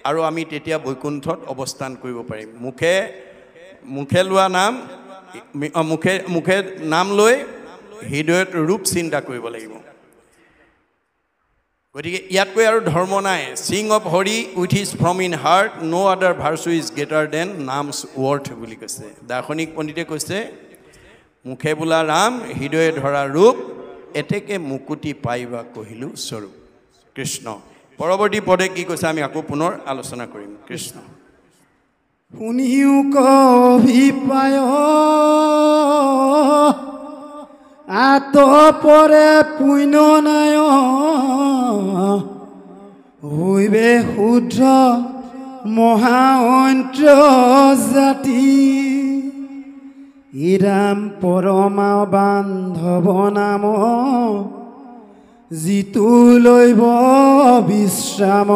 আৰু আমি তেতিয়া বৈকুণ্ঠত অৱস্থান কৰিব পাৰিম মুখে লোৱা নাম মুখে নাম লৈ হৃদয়ত ৰূপ চিন্তা কৰিব লাগিব গতিকে ইয়াতকৈ আৰু ধৰ্ম নাই sing of Hari with his from in heart no' other virtue is greater than names worth বুলি কৈছে দাৰ্শনিক পণ্ডিতে কৈছে মুখে বোলা ৰাম হৃদয়ে ধৰা ৰূপ এতেকে মুকুতি পাইবা কহিলো স্বৰূপ কৃষ্ণ পৰৱৰ্তী পদে কি কৈছে আমি আকৌ পুনৰ আলোচনা কৰিম কৃষ্ণ শুনিও কভিপায় আত পৰে পুণ্য নায় হৈবে শুদ্ধ মহা অন্ত জাতি ইৰাম পৰমা বান্ধৱ নাম যিটো লৈব বিশ্ৰাম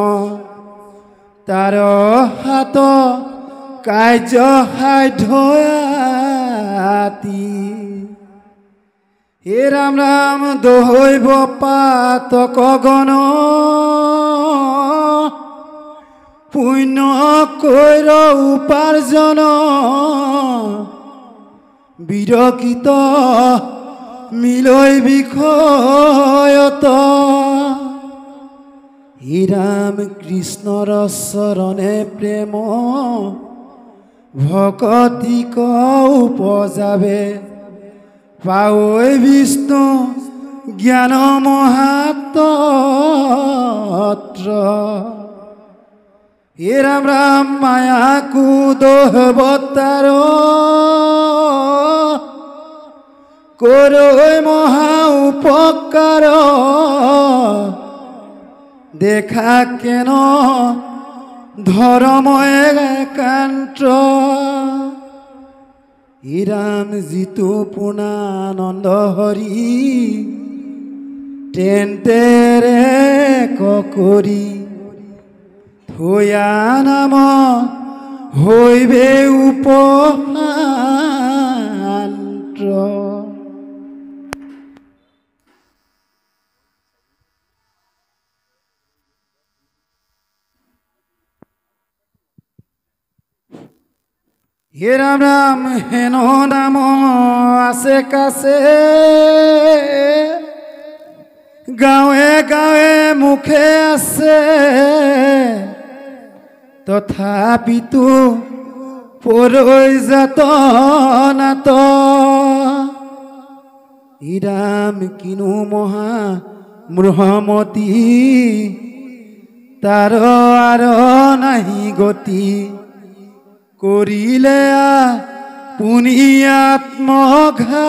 তাৰ হাত কাৰ্য সাধ্যয়াতি হে ৰাম ৰাম দহৈব পাতক গণ পুণ্য কৈৰ উপাৰ্জন বিৰকিত মিলৈ বিষয়ত হে ৰাম কৃষ্ণৰ চৰণে প্ৰেম ভকতিক উপজাবে পাৱৈ বিষ্ণু জ্ঞান মহাতন্ত্ৰ হে ৰাম ৰাম মায়া কুদহবতাৰ কৰৈ মহা উপকাৰ দেখা কেন ধৰ্ম একান্ত হে ৰাম যিটো পূৰ্ণানন্দ হৰি তেন্তেৰে কৰি থৈয়া নাম হৈবে উপশান্ত হে ৰাম ৰাম হেন নাম আছে কাছে গাঁৱে গাঁৱে মুখে আছে তথাপিতো পৰৈ যাতনাত হে ৰাম কিনো মহা মৃহমতি তাৰ আৰ নাহি গতি কৰিলে পুনি আত্মঘাত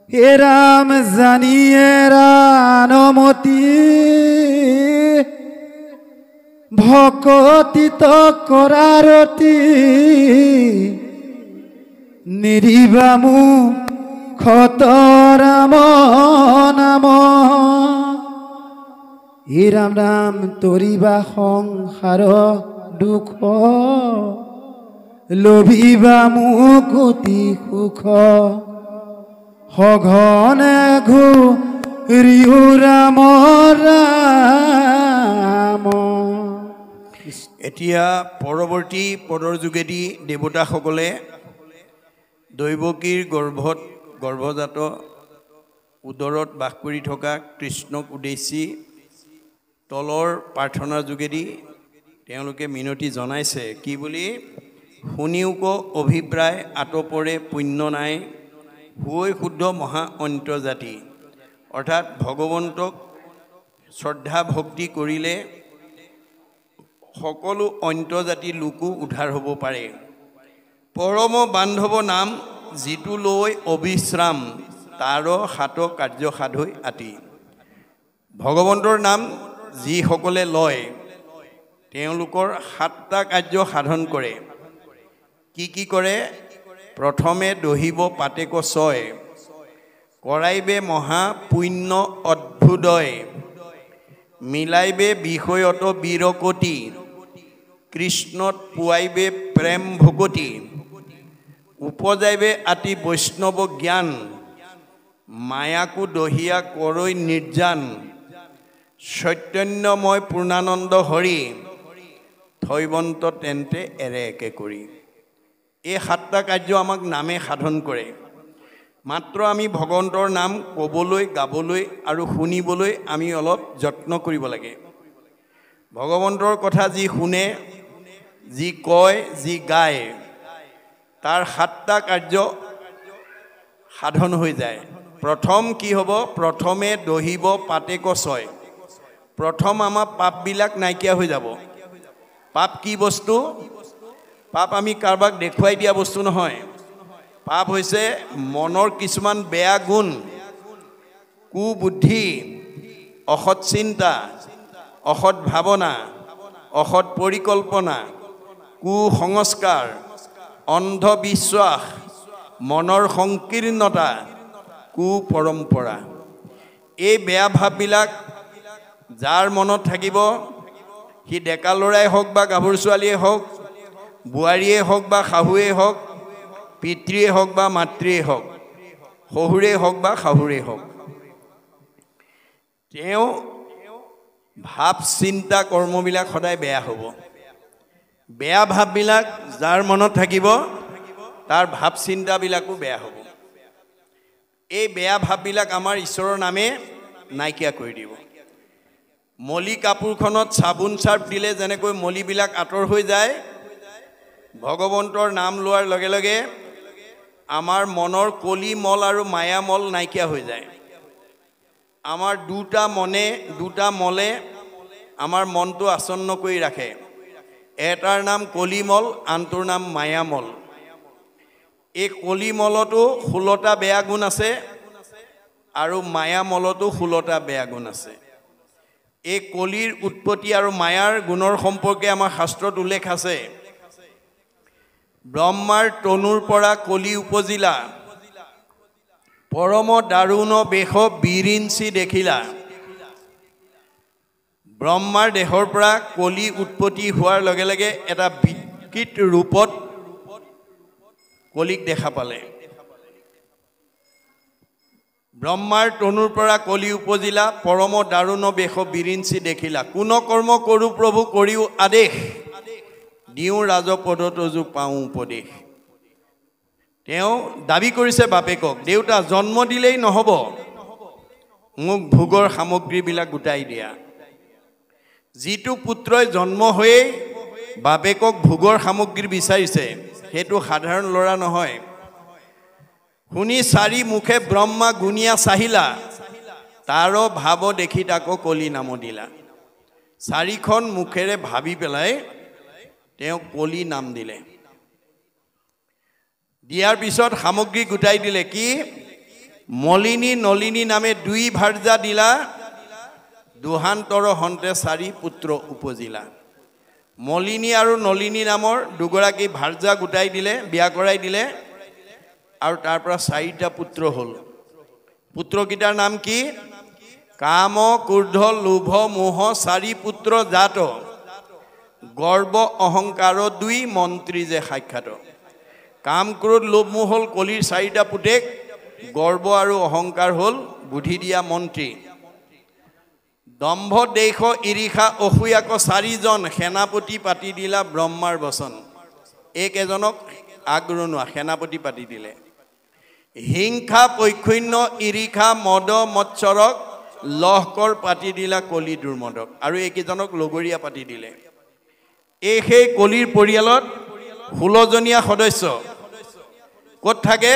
হে ৰাম জানিয়ে ৰানমতি ভকতিত কৰাৰতি নিৰিবা মুখত ৰাম নাম হে ৰাম ৰাম তৰিবা সংসাৰ দুখ লভিবা মুকুতি সুখ সঘনে ঘূৰিও ৰাম ৰাম এতিয়া পৰৱৰ্তী পদৰ যোগেদি দেৱতাসকলে দৈৱকীৰ গৰ্ভজাত উদৰত বাস কৰি থকা কৃষ্ণক উদ্দেশ্যি তলৰ প্ৰাৰ্থনাৰ যোগেদি তেওঁলোকে মিনতি জনাইছে কি বুলি শুনিওক অভিপ্ৰায় আতপৰে পুণ্য নাই হৈ শুদ্ধ মহা অন্তৰ্জাতি অৰ্থাৎ ভগৱন্তক শ্ৰদ্ধা ভক্তি কৰিলে সকলো অন্তৰ্জাতি লোকো উদ্ধাৰ হ'ব পাৰে পৰম বান্ধৱ নাম যিটো লৈ অবিশ্ৰাম তাৰ হাত কাৰ্য সাধৈ আতি ভগৱন্তৰ নাম যিসকলে লয় তেওঁলোকৰ 7টা কাৰ্য সাধন কৰে কি কৰে প্ৰথমে দহিব পাতেক ছয় কৰাইবে মহা পুণ্য অদ্ভুদয় মিলাইবে বিষয়ত বীৰকতি কৃষ্ণত পুৱাইবে প্ৰেম ভকতি উপজাইবে আতি বৈষ্ণৱ জ্ঞান মায়াকো দহিয়া কৰৈ নিৰ্জান চৈতন্যময় পূৰ্ণানন্দ হৰি থৈবন্ত তেন্তে এৰে একে কৰি এই 7টা কাৰ্য আমাক নামে সাধন কৰে মাত্ৰ আমি ভগৱন্তৰ নাম ক'বলৈ গাবলৈ আৰু শুনিবলৈ আমি অলপ যত্ন কৰিব লাগে ভগৱন্তৰ কথা যি শুনে যি কয় যি গায় তাৰ 7টা কাৰ্য সাধন হৈ যায় প্ৰথম কি হ'ব প্ৰথমে দহিব পাতেক ছয় প্ৰথম আমাৰ পাপবিলাক নাইকিয়া হৈ যাব পাপ কি বস্তু পাপ আমি কাৰোবাক দেখুৱাই দিয়া বস্তু নহয় পাপ হৈছে মনৰ কিছুমান বেয়া গুণ কুবুদ্ধি, অসৎ চিন্তা, অসৎ ভাৱনা, অসৎ পৰিকল্পনা, কুসংস্কাৰ, অন্ধবিশ্বাস, মনৰ সংকীৰ্ণতা, কুপৰম্পৰা, এই বেয়া ভাৱবিলাক যাৰ মনত থাকিব, সি ডেকা ল'ৰাই হওক বা গাভৰু ছোৱালীয়ে হওক, বোৱাৰীয়ে হওক বা শাহুৱে হওক, পিতৃয়ে হওক বা মাতৃয়ে হওক, শহুৰে হওক বা শাহুৰে হওক, তেওঁ ভাৱ চিন্তা কৰ্মবিলাক সদায় বেয়া হ'ব। বেয়া ভাৱবিলাক যাৰ মনত থাকিব তাৰ ভাৱ চিন্তাবিলাকো বেয়া হ'ব। এই বেয়া ভাৱবিলাক আমাৰ ঈশ্বৰৰ নামে নাইকিয়া কৰি দিব। মলি কাপোৰখনত চাবোন চাৰ্ফ দিলে যেনেকৈ মলিবিলাক আঁতৰ হৈ যায়, ভগৱন্তৰ নাম লোৱাৰ লগে লগে আমাৰ মনৰ কলি মল আৰু মায়া মল নাইকিয়া হৈ যায়। আমাৰ দুটা মলে আমাৰ মনটো আচ্ছন্ন কৰি ৰাখে। এটাৰ নাম কলিমল, আনটোৰ নাম মায়ামল। এই কলিমলতো 16টা বেয়া গুণ আছে আৰু মায়ামলতো 16টা বেয়া গুণ আছে। এই কলিৰ উৎপত্তি আৰু মায়াৰ গুণৰ সম্পৰ্কে আমাৰ শাস্ত্ৰত উল্লেখ আছে। ব্ৰহ্মাৰ তনুৰ পৰা কলি উপজিলা, পৰম দাৰুণ বেশ বিৰিঞ্চি দেখিলা। ব্ৰহ্মাৰ দেহৰ পৰা কলি উৎপত্তি হোৱাৰ লগে লগে এটা বিকৃত ৰূপত কলিক দেখা পালে। ব্ৰহ্মাৰ তনুৰ পৰা কলি উপজিলা, পৰম দাৰুণ বেশ বিৰিঞ্চি দেখিলা। কোন কৰ্ম কৰো প্ৰভু কৰিও আদেশ, দিওঁ ৰাজপদ তজু পাওঁ উপদেশ। তেওঁ দাবী কৰিছে বাপেকক, দেউতা জন্ম দিলেই নহ'ব, মোক ভোগৰ সামগ্ৰীবিলাক গোটাই দিয়া। যিটো পুত্ৰই জন্ম হৈয়ে বাপেকক ভোগৰ সামগ্ৰী বিচাৰিছে, সেইটো সাধাৰণ ল'ৰা নহয়। শুনি চাৰি মুখে ব্ৰহ্মা গুণিয়া চাহিলা, তাৰ ভাৱ দেখি তাকো কলি নাম দিলা। চাৰিখন মুখেৰে ভাবি পেলাই তেওঁ কলি নাম দিলে। দিয়াৰ পিছত সামগ্ৰী গোটাই দিলে। কি? মলিনী নলিনী নামে 2 ভাৰ্যা দিলা, দুহান্তৰ হন্তে 4 পুত্ৰ উপজিলা। মলিনী আৰু নলিনী নামৰ দুগৰাকী ভাৰ্যা গোটাই দিলে, বিয়া কৰাই দিলে, আৰু তাৰ পৰা 4টা পুত্ৰ হ'ল। পুত্ৰকেইটাৰ নাম কি? কাম, ক্ৰোধ, লোভ, মোহ 4 পুত্ৰ জাত, গৰ্ব অহংকাৰ 2 মন্ত্ৰী যে সাক্ষাৎ। কাম, ক্ৰোধ, লোভ, মোহ হ'ল কলিৰ 4টা পুতেক, গৰ্ব আৰু অহংকাৰ হ'ল বুদ্ধি দিয়া মন্ত্ৰী। দম্ভ, দেশ, ঈৰ্ষা, অসূয়াক 4জন সেনাপতি পাতি দিলা ব্ৰহ্মাৰ বচন। এইকেইজনক আগৰণুৱা সেনাপতি পাতি দিলে। হিংসা, পৈক্ষণ্য, ঈৰ্ষা, মদ, মৎসৰক লহকৰ পাতি দিলা কলি দুৰ্মদক, আৰু এইকেইজনক লগৰীয়া পাতি দিলে। সেই কলিৰ পৰিয়ালত 16জনীয়া সদস্য ক'ত থাকে?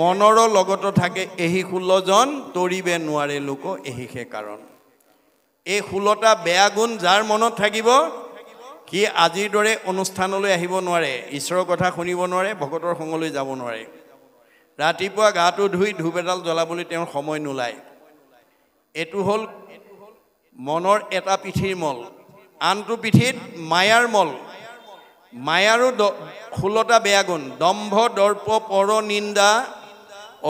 মনৰ লগত থাকে। এই 16জন তৰিবে নোৱাৰে লোক এহিহে কাৰণ। এই 16টা বেয়া গুণ যাৰ মনত থাকিব, সি আজিৰ দৰে অনুষ্ঠানলৈ আহিব নোৱাৰে, ঈশ্বৰৰ কথা শুনিব নোৱাৰে, ভকতৰ সংগলৈ যাব নোৱাৰে। ৰাতিপুৱা গাটো ধুই ধূপ এডাল জ্বলাবলৈ তেওঁৰ সময় নোলায়। এইটো হ'ল মনৰ এটা পিঠিৰ মল, আনটো পিঠিত মায়াৰ মল। মায়াৰো 16টা বেয়া গুণ: দম্ভ, দৰ্প, পৰ নিন্দা,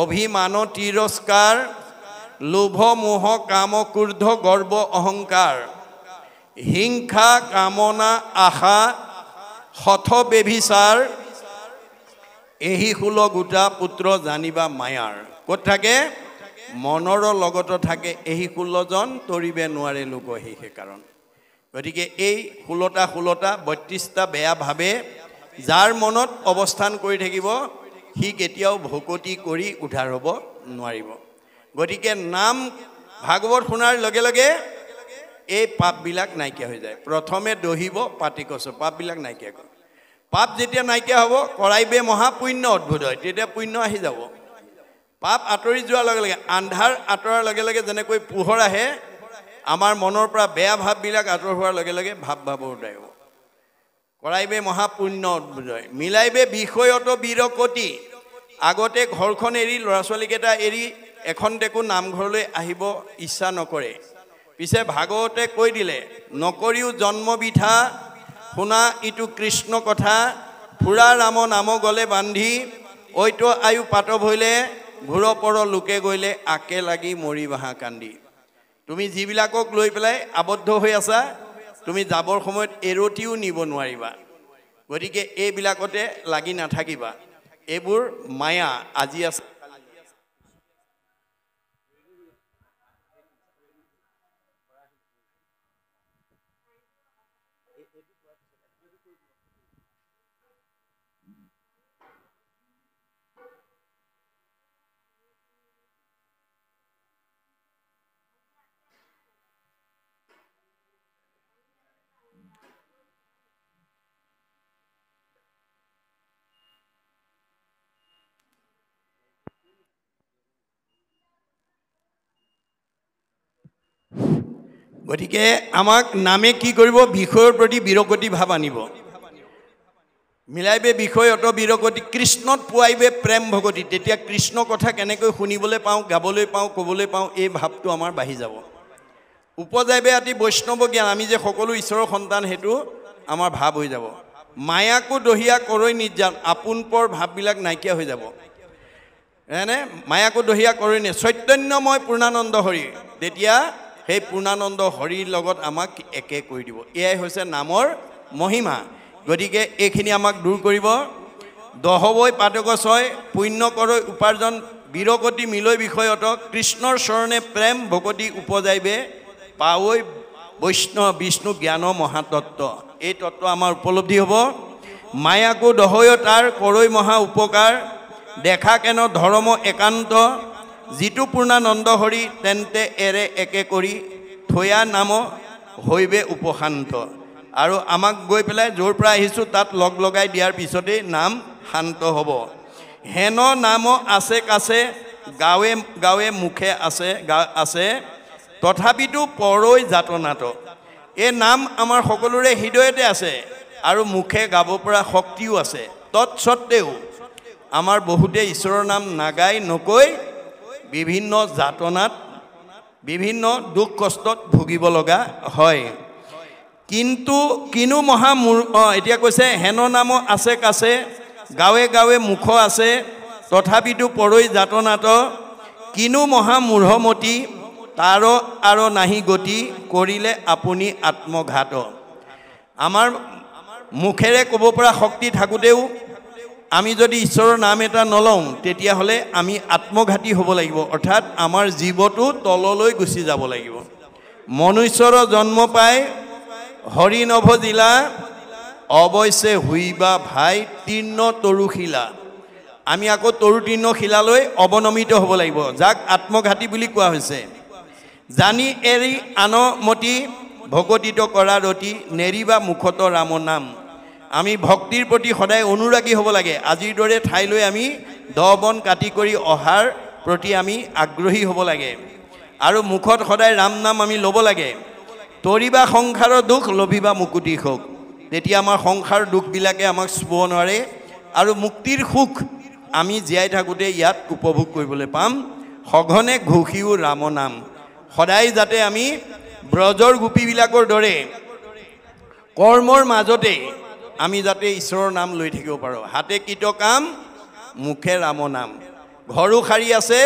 অভিমান, তিৰস্কাৰ, লোভ, মোহ, কাম, ক্ৰোধ, গৰ্ব, অহংকাৰ, হিংসা, কামনা, আশা, হঠ, বেভিচাৰ। এই 16 গোটা পুত্ৰ জানিবা মায়াৰ। ক'ত থাকে? মনৰ লগত থাকে। এই 16জন তৰিবে নোৱাৰে লোক সেয়ে কাৰণ। গতিকে এই 16টা 32টা বেয়া ভাৱে যাৰ মনত অৱস্থান কৰি থাকিব, সি কেতিয়াও ভকতি কৰি উদ্ধাৰ হ'ব নোৱাৰিব। গতিকে নাম ভাগৱত শুনাৰ লগে লগে এই পাপবিলাক নাইকিয়া হৈ যায়। প্ৰথমে দহিব পাতিকচ, পাপবিলাক নাইকিয়া কৰে। পাপ যেতিয়া নাইকিয়া হ'ব, কৰাইবে মহাপুণ্য অদ্ভুত হয়, তেতিয়া পুণ্য আহি যাব। পাপ আঁতৰি যোৱাৰ লগে লগে, আন্ধাৰ আঁতৰাৰ লগে লগে যেনেকৈ পোহৰ আহে, আমাৰ মনৰ পৰা বেয়া ভাৱবিলাক আঁতৰ হোৱাৰ লগে লগে ভাৱৰ উদয় হ'ব। কৰাইবে মহাপুণ্য অদ্ভুত হয়। মিলাইবে বিষয়ত বীৰকতি। আগতে ঘৰখন এৰি, ল'ৰা ছোৱালীকেইটা এৰি এখন্তেকো নামঘৰলৈ আহিব ইচ্ছা নকৰে পিছে ভাগৱতে কৈ দিলে নকৰিও জন্ম বিধা শুনা ইটো কৃষ্ণ কথা ফুৰা ৰাম নাম গলে বান্ধি ঐতো আয়ু পাত ভৈলে ঘূৰ পৰ লোকে গইলে আকে লাগি মৰি বাহা কান্দি তুমি যিবিলাকক লৈ পেলাই আবদ্ধ হৈ আছা তুমি যাবৰ সময়ত এৰতিও নিব নোৱাৰিবা গতিকে এইবিলাকতে লাগি নাথাকিবা এইবোৰ মায়া আজি আছে গতিকে আমাক নামে কি কৰিব বিষয়ৰ প্ৰতি বিৰকতি ভাৱ আনিব মিলাইবে বিষয় অত বিৰকতি কৃষ্ণত পুৱাইবে প্ৰেম ভগতি তেতিয়া কৃষ্ণ কথা কেনেকৈ শুনিবলৈ পাওঁ গাবলৈ পাওঁ ক'বলৈ পাওঁ এই ভাৱটো আমাৰ বাঢ়ি যাব উপজাইবে আতি বৈষ্ণৱ জ্ঞান আমি যে সকলো ঈশ্বৰৰ সন্তান হেতু আমাৰ ভাৱ হৈ যাব মায়াকো দহিয়া কৰৈ নিৰ্যান আপোনপৰ ভাৱবিলাক নাইকিয়া হৈ যাব এনে মায়াকো দহিয়া কৰৈ নে চৈতন্যময় পূৰ্ণানন্দ হৰি তেতিয়া সেই পূৰ্ণানন্দ হৰিৰ লগত আমাক একে কৰি দিব এয়াই হৈছে নামৰ মহিমা গতিকে এইখিনি আমাক দূৰ কৰিব দহবৈ পাদকছয় পুণ্য কৰৈ উপাৰ্জন বিৰকতি মিলৈ বিষয়ত কৃষ্ণৰ চৰণে প্ৰেম ভকতি উপজাইবে পাৱৈ বৈষ্ণৱ বিষ্ণু জ্ঞান মহাতত্ত্ব এই তত্ত্ব আমাৰ উপলব্ধি হ'ব মায়াকো দহয় তাৰ কৰৈ মহা উপকাৰ দেখা কেন ধৰ্ম একান্ত যিটো পূৰ্ণানন্দ হৰি তেন্তে এৰে একে কৰি থৈয়া নাম হৈবে উপশান্ত আৰু আমাক গৈ পেলাই য'ৰ পৰা আহিছোঁ তাত লগ লগাই দিয়াৰ পিছতেই নাম শান্ত হ'ব হেন নাম আছে কাছে গাঁৱে গাঁৱে মুখে আছে তথাপিতো পৰৈ যাতনাত এই নাম আমাৰ সকলোৰে হৃদয়তে আছে আৰু মুখে গাব পৰা শক্তিও আছে তৎসত্ত্বেও আমাৰ বহুতে ঈশ্বৰৰ নাম নাগাই নকৈ বিভিন্ন যাতনাত বিভিন্ন দুখ কষ্টত ভুগিব লগা হয় কিন্তু কিনো মহা এতিয়া কৈছে হেন নাম আছে কাছে গাঁৱে গাঁৱে মুখ আছে তথাপিতো পৰৈ যাতনাত কিনো মহা মূঢ়মতি তাৰ আৰু নাহি গতি কৰিলে আপুনি আত্মঘাত আমাৰ মুখেৰে ক'ব পৰা শক্তি থাকোঁতেও আমি যদি ঈশ্বৰৰ নাম এটা নলওঁ তেতিয়াহ'লে আমি আত্মঘাতী হ'ব লাগিব অৰ্থাৎ আমাৰ জীৱটো তললৈ গুচি যাব লাগিব মনুষ্যৰ জন্ম পাই হৰি নভজিলা অৱশ্যে হুইবা ভাই তীৰ্ণ তৰুশিলা আমি আকৌ তৰুতীৰ্ণ শিলালৈ অৱনমিত হ'ব লাগিব যাক আত্মঘাতী বুলি কোৱা হৈছে জানি এৰি আনমতি ভকতিত কৰা ৰতি নেৰিবা মুখত ৰাম নাম আমি ভক্তিৰ প্ৰতি সদায় অনুৰাগী হ'ব লাগে আজিৰ দৰে ঠাইলৈ আমি দহ বন কাটি কৰি অহাৰ প্ৰতি আমি আগ্ৰহী হ'ব লাগে আৰু মুখত সদায় ৰাম নাম আমি ল'ব লাগে তৰিবা সংসাৰৰ দুখ লভিবা মুকুতি সুখ তেতিয়া আমাৰ সংসাৰ দুখবিলাকে আমাক চুব নোৱাৰে আৰু মুক্তিৰ সুখ আমি জীয়াই থাকোঁতে ইয়াত উপভোগ কৰিবলৈ পাম সঘনে ঘোষিও ৰাম নাম সদায় যাতে আমি ব্ৰজৰ গোপীবিলাকৰ দৰে কৰ্মৰ মাজতে আমি যাতে ঈশ্বৰৰ নাম লৈ থাকিব পাৰোঁ হাতে কৃত কাম মুখে ৰাম নাম ঘৰো সাৰি আছে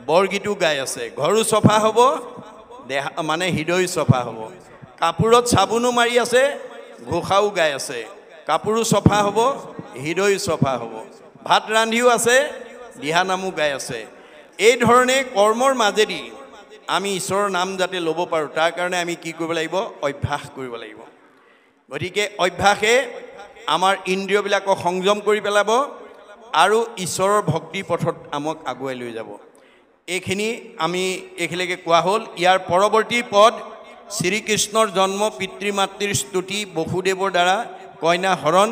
বৰগীতো গাই আছে ঘৰো চফা হ'ব দেহা মানে হৃদয় চফা হ'ব কাপোৰত চাবোনো মাৰি আছে ঘোষাও গাই আছে কাপোৰো চফা হ'ব হৃদয় চফা হ'ব ভাত ৰান্ধিও আছে দিহানামো গাই আছে এই ধৰণে কৰ্মৰ মাজেদি আমি ঈশ্বৰৰ নাম যাতে ল'ব পাৰোঁ তাৰ কাৰণে আমি কি কৰিব লাগিব অভ্যাস কৰিব লাগিব গতিকে অভ্যাসে আমাৰ ইন্দ্ৰিয়বিলাকক সংযম কৰি পেলাব আৰু ঈশ্বৰৰ ভক্তি পথত আমাক আগুৱাই লৈ যাব এইখিনি আমি এইখিনিলৈকে কোৱা হ'ল ইয়াৰ পৰৱৰ্তী পদ শ্ৰীকৃষ্ণৰ জন্ম পিতৃ মাতৃৰ স্তুতি বসুদেৱৰ দ্বাৰা কইনা হৰণ